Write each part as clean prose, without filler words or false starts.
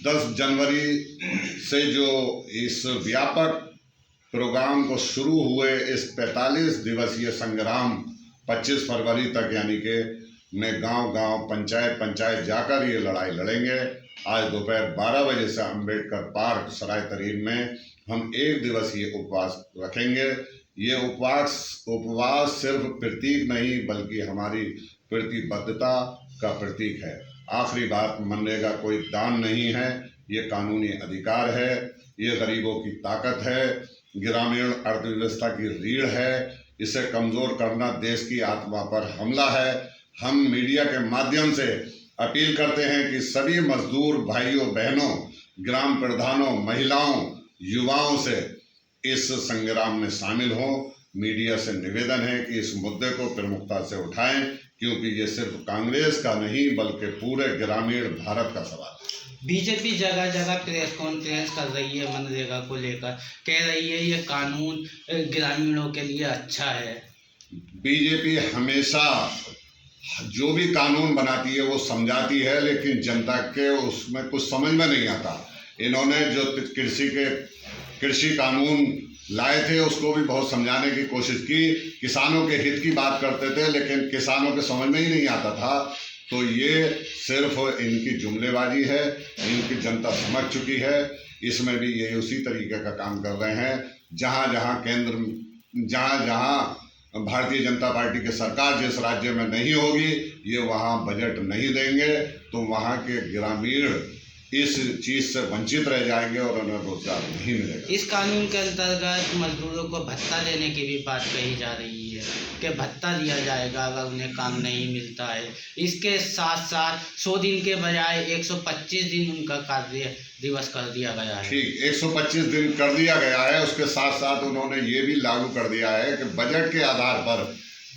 10 जनवरी से जो इस व्यापक प्रोग्राम को शुरू हुए इस 45 दिवसीय संग्राम 25 फरवरी तक यानी कि में गांव-गांव पंचायत जाकर ये लड़ाई लड़ेंगे। आज दोपहर 12 बजे से अंबेडकर पार्क सराय तरीन में हम 1 दिवसीय उपवास रखेंगे। ये उपवास सिर्फ प्रतीक नहीं बल्कि हमारी प्रतिबद्धता का प्रतीक है। आखिरी बात, मनरेगा कोई दान नहीं है, ये कानूनी अधिकार है, ये गरीबों की ताकत है, ग्रामीण अर्थव्यवस्था की रीढ़ है। इसे कमज़ोर करना देश की आत्मा पर हमला है। हम मीडिया के माध्यम से अपील करते हैं कि सभी मजदूर भाइयों बहनों, ग्राम प्रधानों, महिलाओं, युवाओं से इस संग्राम में शामिल हों। मीडिया से निवेदन है कि इस मुद्दे को प्रमुखता से उठाएं, क्योंकि ये सिर्फ कांग्रेस का नहीं बल्कि पूरे ग्रामीण भारत का सवाल है। बीजेपी जगह जगह प्रेस कॉन्फ्रेंस कर रही है मनरेगा को लेकर, कह रही है ये कानून ग्रामीणों के लिए अच्छा है। बीजेपी हमेशा जो भी कानून बनाती है वो समझाती है, लेकिन जनता के उसमें कुछ समझ में नहीं आता। इन्होंने जो कृषि कानून लाए थे उसको भी बहुत समझाने की कोशिश की, किसानों के हित की बात करते थे, लेकिन किसानों के समझ में ही नहीं आता था। तो ये सिर्फ इनकी जुमलेबाजी है, इनकी जनता समझ चुकी है। इसमें भी ये उसी तरीके का काम कर रहे हैं। जहाँ भारतीय जनता पार्टी की सरकार जिस राज्य में नहीं होगी, ये वहाँ बजट नहीं देंगे, तो वहाँ के ग्रामीण इस चीज़ से वंचित रह जाएंगे और उन्हें रोजगार नहीं मिलेगा। इस कानून के अंतर्गत मजदूरों को भत्ता देने की भी बात कही जा रही है कि भत्ता दिया जाएगा अगर उन्हें काम नहीं मिलता है। इसके साथ साथ 100 दिन के बजाय 125 दिन उनका कार्य दिवस कर दिया गया है। ठीक, 125 दिन कर दिया गया है। उसके साथ साथ उन्होंने ये भी लागू कर दिया है कि बजट के आधार पर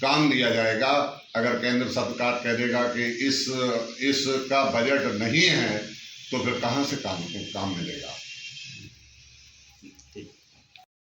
काम दिया जाएगा। अगर केंद्र सरकार कह देगा कि इसका बजट नहीं है तो फिर कहाँ से काम मिलेगा।